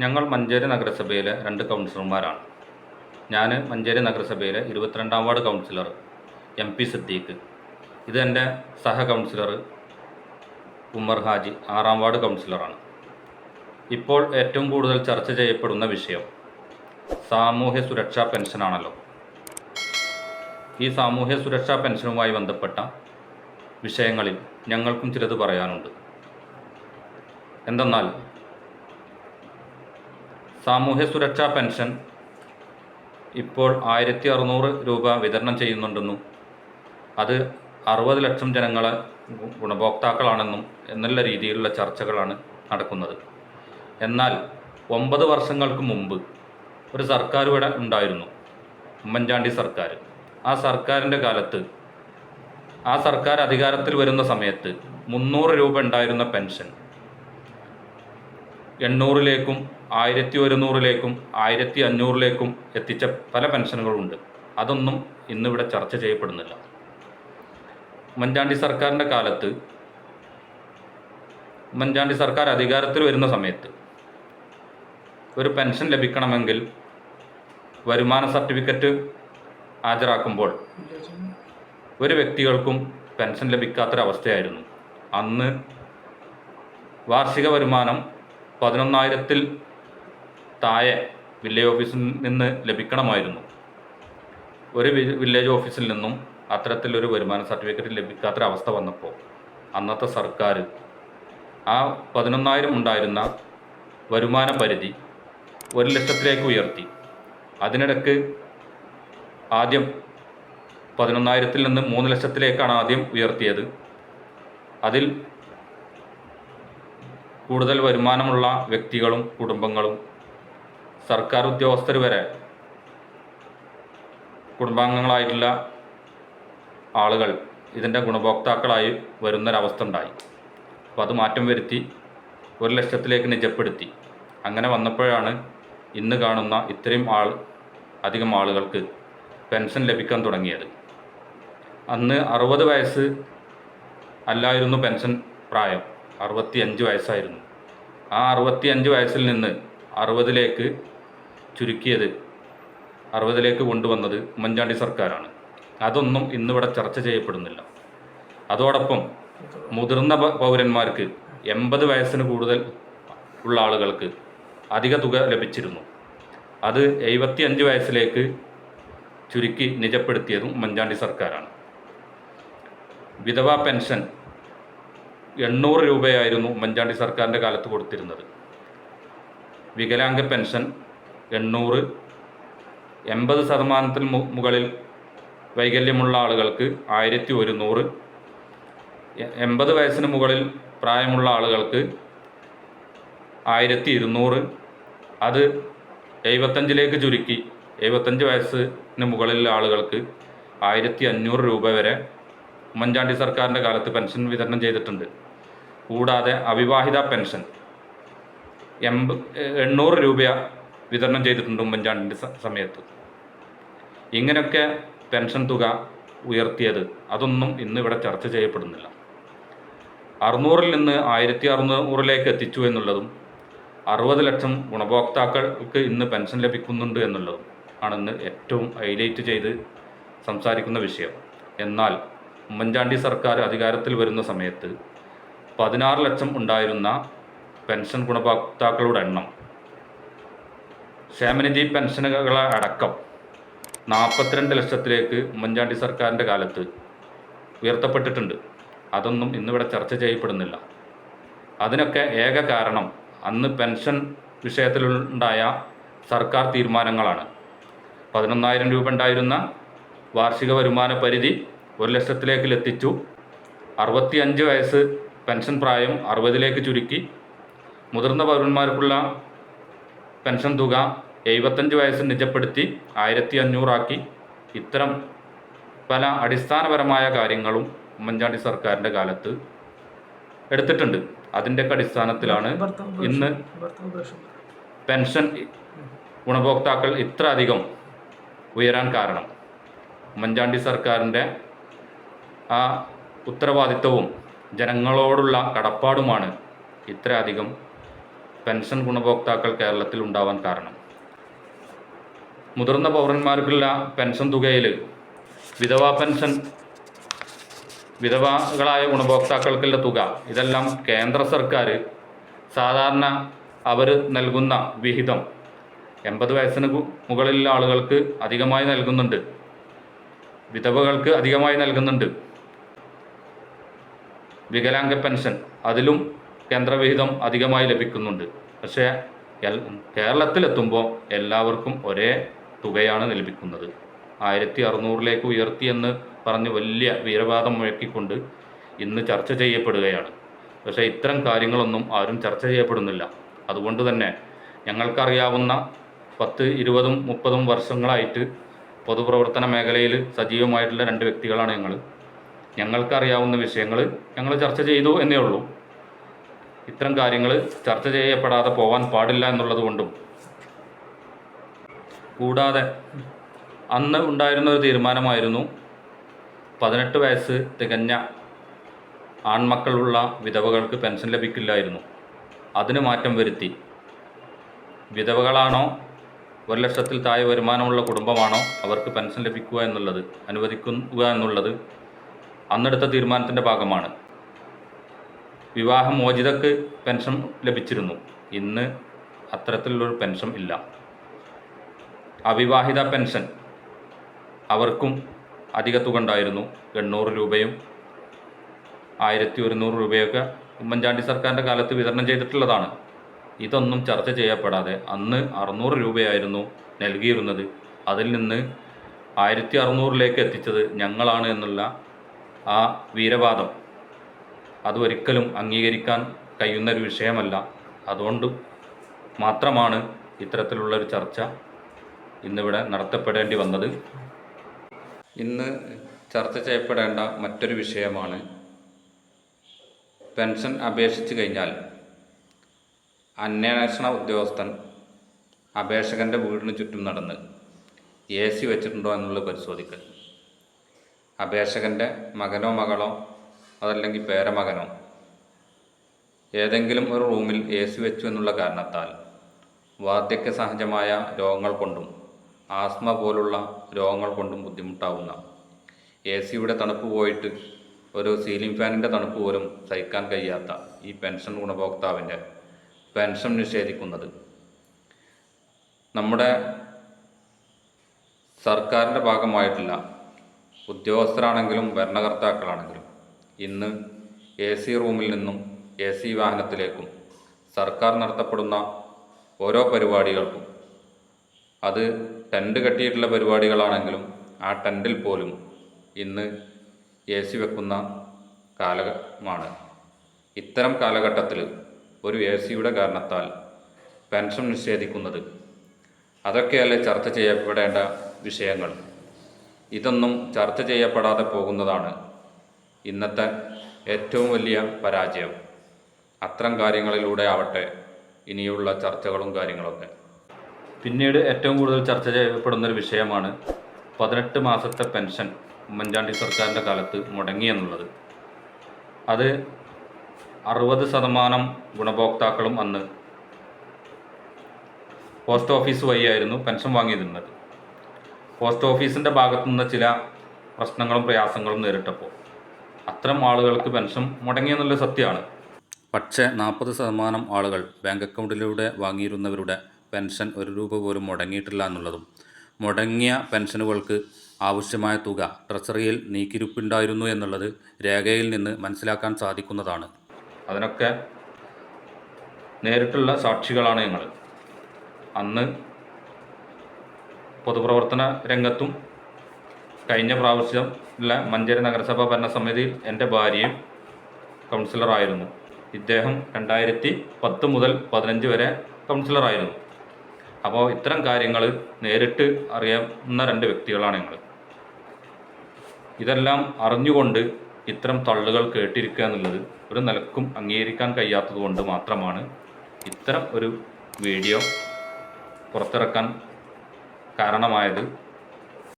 ഞങ്ങൾ മഞ്ചേരി നഗരസഭയിലെ 2 കൗൺസിലർമാരാണ്. ഞാൻ മഞ്ചേരി നഗരസഭയിലെ 22-ാം വാർഡ് കൗൺസിലർ MP സിദ്ദീഖ്. ഇത് എൻ്റെ സഹ കൗൺസിലർ ഉമ്മർ ഹാജി 6-ാം വാർഡ് കൗൺസിലറാണ്. ഇപ്പോൾ ഏറ്റവും കൂടുതൽ ചർച്ച ചെയ്യപ്പെടുന്ന വിഷയം സാമൂഹ്യ സുരക്ഷാ പെൻഷനാണല്ലോ. ഈ സാമൂഹ്യ സുരക്ഷാ പെൻഷനുമായി ബന്ധപ്പെട്ട വിഷയങ്ങളിൽ ഞങ്ങൾക്കും ചിലത് പറയാനുണ്ട്. എന്തെന്നാൽ സാമൂഹ്യ സുരക്ഷാ പെൻഷൻ ഇപ്പോൾ 1600 രൂപ വിതരണം ചെയ്യുന്നുണ്ടെന്നും അത് 60 ലക്ഷം ജനങ്ങളെ ഗുണഭോക്താക്കളാണെന്നും എന്നുള്ള രീതിയിലുള്ള ചർച്ചകളാണ് നടക്കുന്നത്. എന്നാൽ 9 വർഷങ്ങൾക്ക് മുമ്പ് ഒരു സർക്കാർ ഇവിടെ ഉണ്ടായിരുന്നു, ഉമ്മൻചാണ്ടി സർക്കാർ. ആ സർക്കാരിൻ്റെ കാലത്ത് ആ സർക്കാർ അധികാരത്തിൽ വരുന്ന സമയത്ത് 300 രൂപ ഉണ്ടായിരുന്ന പെൻഷൻ 800ലേക്കും 1100ലേക്കും 1500ലേക്കും എത്തിച്ച പല പെൻഷനുകളുണ്ട്. അതൊന്നും ഇന്നിവിടെ ചർച്ച ചെയ്യപ്പെടുന്നില്ല. ഉമ്മൻചാണ്ടി സർക്കാരിൻ്റെ കാലത്ത് ഉമ്മൻചാണ്ടി സർക്കാർ അധികാരത്തിൽ വരുന്ന സമയത്ത് ഒരു പെൻഷൻ ലഭിക്കണമെങ്കിൽ വരുമാന സർട്ടിഫിക്കറ്റ് ഹാജരാക്കുമ്പോൾ ഒരു വ്യക്തികൾക്കും പെൻഷൻ ലഭിക്കാത്തൊരവസ്ഥയായിരുന്നു. അന്ന് വാർഷിക വരുമാനം 11,000-ൽ താഴെ വില്ലേജ് ഓഫീസിൽ നിന്ന് ലഭിക്കണമായിരുന്നു. ഒരു വില്ലേജ് ഓഫീസിൽ നിന്നും അത്തരത്തിലൊരു വരുമാന സർട്ടിഫിക്കറ്റ് ലഭിക്കാത്തൊരവസ്ഥ വന്നപ്പോൾ അന്നത്തെ സർക്കാർ ആ 11,000 ഉണ്ടായിരുന്ന വരുമാന പരിധി 1 ലക്ഷത്തിലേക്ക് ഉയർത്തി. അതിനിടയ്ക്ക് ആദ്യം 11,000-ൽ നിന്ന് 3 ലക്ഷത്തിലേക്കാണ് ആദ്യം ഉയർത്തിയത്. അതിൽ കൂടുതൽ വരുമാനമുള്ള വ്യക്തികളും കുടുംബങ്ങളും സർക്കാർ ഉദ്യോഗസ്ഥർ വരെ കുടുംബാംഗങ്ങളായിട്ടുള്ള ആളുകൾ ഇതിൻ്റെ ഗുണഭോക്താക്കളായി വരുന്നൊരവസ്ഥ ഉണ്ടായി. അപ്പോൾ അത് മാറ്റം വരുത്തി 1 ലക്ഷത്തിലേക്ക് നിജപ്പെടുത്തി. അങ്ങനെ വന്നപ്പോഴാണ് ഇന്ന് കാണുന്ന ഇത്രയും അധികം ആളുകൾക്ക് പെൻഷൻ ലഭിക്കാൻ തുടങ്ങിയത്. അന്ന് 60 വയസ്സ് അല്ലായിരുന്നു പെൻഷൻ പ്രായം, 65 വയസ്സായിരുന്നു. ആ 65 വയസ്സിൽ നിന്ന് 60ലേക്ക് ചുരുക്കിയത്, 60ലേക്ക് കൊണ്ടുവന്നത് ഉമ്മൻചാണ്ടി സർക്കാരാണ്. അതൊന്നും ഇന്നിവിടെ ചർച്ച ചെയ്യപ്പെടുന്നില്ല. അതോടൊപ്പം മുതിർന്ന പൗരന്മാർക്ക് 80 വയസ്സിന് കൂടുതൽ ഉള്ള ആളുകൾക്ക് അധിക തുക ലഭിച്ചിരുന്നു. അത് 75 വയസ്സിലേക്ക് ചുരുക്കി നിജപ്പെടുത്തിയതും ഉമ്മൻചാണ്ടി സർക്കാരാണ്. വിധവാ പെൻഷൻ 800 രൂപയായിരുന്നു ഉമ്മൻചാണ്ടി സർക്കാരിൻ്റെ കാലത്ത് കൊടുത്തിരുന്നത്. വികലാംഗ പെൻഷൻ 800, 80% മുകളിൽ വൈകല്യമുള്ള ആളുകൾക്ക് 1100, 80 വയസ്സിന് മുകളിൽ പ്രായമുള്ള ആളുകൾക്ക് 1200. അത് 75ലേക്ക് ചുരുക്കി 75 വയസ്സിന് മുകളിലുള്ള ആളുകൾക്ക് 1500 രൂപ വരെ ഉമ്മൻചാണ്ടി സർക്കാരിൻ്റെ കാലത്ത് പെൻഷൻ വിതരണം ചെയ്തിട്ടുണ്ട്. കൂടാതെ അവിവാഹിത പെൻഷൻ 800 രൂപ വിതരണം ചെയ്തിട്ടുണ്ട് ഉമ്മൻചാണ്ടിൻ്റെ സമയത്ത്. ഇങ്ങനെയൊക്കെ പെൻഷൻ തുക ഉയർത്തിയത് അതൊന്നും ഇന്നിവിടെ ചർച്ച ചെയ്യപ്പെടുന്നില്ല. 600-ൽ നിന്ന് 1600ലേക്ക് എത്തിച്ചു എന്നുള്ളതും 60 ലക്ഷം ഗുണഭോക്താക്കൾക്ക് ഇന്ന് പെൻഷൻ ലഭിക്കുന്നുണ്ട് എന്നുള്ളതും ആണെന്ന് ഏറ്റവും ഹൈലൈറ്റ് ചെയ്ത് സംസാരിക്കുന്ന വിഷയം. എന്നാൽ ഉമ്മൻചാണ്ടി സർക്കാർ അധികാരത്തിൽ വരുന്ന സമയത്ത് 16 ലക്ഷം ഉണ്ടായിരുന്ന പെൻഷൻ ഗുണഭോക്താക്കളുടെ എണ്ണം ക്ഷേമനിധി പെൻഷനുകളെ അടക്കം 42 ലക്ഷത്തിലേക്ക് ഉമ്മൻചാണ്ടി സർക്കാരിൻ്റെ കാലത്ത് ഉയർത്തപ്പെട്ടിട്ടുണ്ട്. അതൊന്നും ഇന്നിവിടെ ചർച്ച ചെയ്യപ്പെടുന്നില്ല. അതിനൊക്കെ ഏക കാരണം അന്ന് പെൻഷൻ വിഷയത്തിലുണ്ടായ സർക്കാർ തീരുമാനങ്ങളാണ്. 11,000 രൂപ ഉണ്ടായിരുന്ന വാർഷിക വരുമാന പരിധി 1 ലക്ഷത്തിലേക്ക് എത്തിച്ചു. 65 വയസ്സ് പെൻഷൻ പ്രായം 60ലേക്ക് ചുരുക്കി. മുതിർന്ന പൗരന്മാർക്കുള്ള പെൻഷൻ തുക 75 വയസ്സ് നിജപ്പെടുത്തി 1500 ആക്കി. ഇത്തരം പല അടിസ്ഥാനപരമായ കാര്യങ്ങളും ഉമ്മൻചാണ്ടി സർക്കാരിൻ്റെ കാലത്ത് എടുത്തിട്ടുണ്ട്. അതിൻ്റെയൊക്കെ അടിസ്ഥാനത്തിലാണ് ഇന്ന് പെൻഷൻ ഗുണഭോക്താക്കൾ ഇത്ര അധികം ഉയരാൻ കാരണം. ഉമ്മൻചാണ്ടി സർക്കാരിൻ്റെ ആ ഉത്തരവാദിത്വവും ജനങ്ങളോടുള്ള കടപ്പാടുമാണ് ഇത്രയധികം പെൻഷൻ ഗുണഭോക്താക്കൾ കേരളത്തിൽ ഉണ്ടാവാൻ കാരണം. മുതിർന്ന പൗരന്മാർക്കുള്ള പെൻഷൻ തുകയിൽ വിധവാ പെൻഷൻ, വിധവകളായ ഗുണഭോക്താക്കൾക്കുള്ള തുക, ഇതെല്ലാം കേന്ദ്ര സർക്കാർ സാധാരണ അവർ നൽകുന്ന വിഹിതം 80 വയസ്സിന് മുകളിലുള്ള ആളുകൾക്ക് അധികമായി നൽകുന്നുണ്ട്, വിധവകൾക്ക് അധികമായി നൽകുന്നുണ്ട്. വികലാംഗ പെൻഷൻ അതിലും കേന്ദ്രവിഹിതം അധികമായി ലഭിക്കുന്നുണ്ട്. പക്ഷേ കേരളത്തിലെത്തുമ്പോൾ എല്ലാവർക്കും ഒരേ തുകയാണ് ലഭിക്കുന്നത്. 1600 ഉയർത്തിയെന്ന് പറഞ്ഞ് വലിയ വീരവാദം മുഴക്കിക്കൊണ്ട് ഇന്ന് ചർച്ച ചെയ്യപ്പെടുകയാണ്. പക്ഷേ ഇത്തരം കാര്യങ്ങളൊന്നും ആരും ചർച്ച ചെയ്യപ്പെടുന്നില്ല. അതുകൊണ്ട് തന്നെ ഞങ്ങൾക്കറിയാവുന്ന 10, 20, 30 വർഷങ്ങളായിട്ട് പൊതുപ്രവർത്തന മേഖലയിൽ സജീവമായിട്ടുള്ള 2 വ്യക്തികളാണ് ഞങ്ങൾ. ഞങ്ങൾക്കറിയാവുന്ന വിഷയങ്ങൾ ഞങ്ങൾ ചർച്ച ചെയ്തു എന്നേ ഉള്ളൂ. ഇത്തരം കാര്യങ്ങൾ ചർച്ച ചെയ്യപ്പെടാതെ പോകാൻ പാടില്ല എന്നുള്ളത് കൊണ്ടും, കൂടാതെ അന്ന് ഉണ്ടായിരുന്ന ഒരു തീരുമാനമായിരുന്നു 18 വയസ്സ് തികഞ്ഞ ആൺമക്കളുള്ള വിധവകൾക്ക് പെൻഷൻ ലഭിക്കില്ലായിരുന്നു. അതിന് മാറ്റം വരുത്തി വിധവകളാണോ 1 ലക്ഷത്തിൽ താഴെ വരുമാനമുള്ള കുടുംബമാണോ അവർക്ക് പെൻഷൻ ലഭിക്കുക എന്നുള്ളത്, അനുവദിക്കുക എന്നുള്ളത് അന്നെടുത്ത തീരുമാനത്തിൻ്റെ ഭാഗമാണ്. വിവാഹമോചിതക്ക് പെൻഷൻ ലഭിച്ചിരുന്നു. ഇന്ന് അത്തരത്തിലുള്ളൊരു പെൻഷൻ ഇല്ല. അവിവാഹിത പെൻഷൻ അവർക്കും അധിക തുക ഉണ്ടായിരുന്നു. 800 രൂപയും 1100 രൂപയൊക്കെ ഉമ്മൻചാണ്ടി സർക്കാരിൻ്റെ കാലത്ത് വിതരണം ചെയ്തിട്ടുള്ളതാണ്. ഇതൊന്നും ചർച്ച ചെയ്യപ്പെടാതെ അന്ന് 600 രൂപയായിരുന്നു നൽകിയിരുന്നത്. അതിൽ നിന്ന് 1600 എത്തിച്ചത് ഞങ്ങളാണ് എന്നുള്ള ആ വീരവാദം അത് ഒരിക്കലും അംഗീകരിക്കാൻ കഴിയുന്നൊരു വിഷയമല്ല. അതുകൊണ്ട് മാത്രമാണ് ഇത്തരത്തിലുള്ളൊരു ചർച്ച ഇന്നിവിടെ നടത്തപ്പെടേണ്ടി വന്നത്. ഇന്ന് ചർച്ച ചെയ്യപ്പെടേണ്ട മറ്റൊരു വിഷയമാണ് പെൻഷൻ അപേക്ഷിച്ച് കഴിഞ്ഞാൽ അന്വേഷണ ഉദ്യോഗസ്ഥൻ അപേക്ഷകൻ്റെ വീടിന് ചുറ്റും നടന്ന് AC വെച്ചിട്ടുണ്ടോ എന്നുള്ളത് പരിശോധിക്കൽ. അപേക്ഷകൻ്റെ മകനോ മകളോ അതല്ലെങ്കിൽ പേരമകനോ ഏതെങ്കിലും ഒരു റൂമിൽ AC വെച്ചു എന്നുള്ള കാരണത്താൽ വാർദ്ധക്യ സഹജമായ രോഗങ്ങൾ കൊണ്ടും ആസ്മ പോലുള്ള രോഗങ്ങൾ കൊണ്ടും ബുദ്ധിമുട്ടാവുന്ന, AC-യുടെ തണുപ്പ് പോയിട്ട് ഒരു സീലിംഗ് ഫാനിൻ്റെ തണുപ്പ് പോലും സഹിക്കാൻ കഴിയാത്ത ഈ പെൻഷൻ ഗുണഭോക്താവിൻ്റെ പെൻഷൻ നിഷേധിക്കുന്നത് നമ്മുടെ സർക്കാരിൻ്റെ ഭാഗമായിട്ടുള്ള ഉദ്യോഗസ്ഥരാണെങ്കിലും ഭരണകർത്താക്കളാണെങ്കിലും ഇന്ന് AC റൂമിൽ നിന്നും AC വാഹനത്തിലേക്കും സർക്കാർ നടത്തപ്പെടുന്ന ഓരോ പരിപാടികൾക്കും, അത് ടെൻ്റ് കെട്ടിയിട്ടുള്ള പരിപാടികളാണെങ്കിലും ആ ടെൻറ്റിൽ പോലും ഇന്ന് AC വെക്കുന്ന കാലമാണ്. ഇത്തരം കാലഘട്ടത്തിൽ ഒരു AC-യുടെ കാരണത്താൽ പെൻഷൻ നിഷേധിക്കുന്നത്, അതൊക്കെയല്ലേ ചർച്ച ചെയ്യപ്പെടേണ്ട വിഷയങ്ങൾ. ഇതൊന്നും ചർച്ച ചെയ്യപ്പെടാതെ പോകുന്നതാണ് ഇന്നത്തെ ഏറ്റവും വലിയ പരാജയം. അത്തരം കാര്യങ്ങളിലൂടെ ആവട്ടെ ഇനിയുള്ള ചർച്ചകളും കാര്യങ്ങളൊക്കെ. പിന്നീട് ഏറ്റവും കൂടുതൽ ചർച്ച ചെയ്യപ്പെടുന്നൊരു വിഷയമാണ് 18 മാസത്തെ പെൻഷൻ ഉമ്മൻചാണ്ടി സർക്കാരിൻ്റെ കാലത്ത് മുടങ്ങി എന്നുള്ളത്. അത് 60% ഗുണഭോക്താക്കളും അന്ന് പോസ്റ്റ് ഓഫീസ് വഴിയായിരുന്നു പെൻഷൻ വാങ്ങിയിരുന്നത്. പോസ്റ്റ് ഓഫീസിൻ്റെ ഭാഗത്തുനിന്ന് ചില പ്രശ്നങ്ങളും പ്രയാസങ്ങളും നേരിട്ടപ്പോൾ അത്തരം ആളുകൾക്ക് പെൻഷൻ മുടങ്ങിയെന്നുള്ള സത്യമാണ്. പക്ഷേ 40% ആളുകൾ ബാങ്ക് അക്കൗണ്ടിലൂടെ വാങ്ങിയിരുന്നവരുടെ പെൻഷൻ 1 രൂപ പോലും മുടങ്ങിയിട്ടില്ല എന്നുള്ളതും, മുടങ്ങിയ പെൻഷനുകൾക്ക് ആവശ്യമായ തുക ട്രഷറിയിൽ നീക്കിയിരിപ്പുണ്ടായിരുന്നു എന്നുള്ളത് രേഖയിൽ നിന്ന് മനസ്സിലാക്കാൻ സാധിക്കുന്നതാണ്. അതിനൊക്കെ നേരിട്ടുള്ള സാക്ഷികളാണ് ഞങ്ങൾ. അന്ന് പൊതുപ്രവർത്തന രംഗത്തും കഴിഞ്ഞ പ്രാവശ്യം ഉള്ള മഞ്ചേരി നഗരസഭാ ഭരണസമിതിയിൽ എൻ്റെ ഭാര്യയും കൗൺസിലറായിരുന്നു. ഇദ്ദേഹം 2010 മുതൽ 15 വരെ കൗൺസിലറായിരുന്നു. അപ്പോൾ ഇത്തരം കാര്യങ്ങൾ നേരിട്ട് അറിയാവുന്ന 2 വ്യക്തികളാണ് ഞങ്ങൾ. ഇതെല്ലാം അറിഞ്ഞുകൊണ്ട് ഇത്തരം തള്ളുകൾ കേട്ടിരിക്കുക എന്നുള്ളത് ഒരു നിലക്കും അംഗീകരിക്കാൻ കഴിയാത്തത് കൊണ്ട് മാത്രമാണ് ഇത്തരം ഒരു വീഡിയോ പുറത്തിറക്കാൻ കാരണമായത്.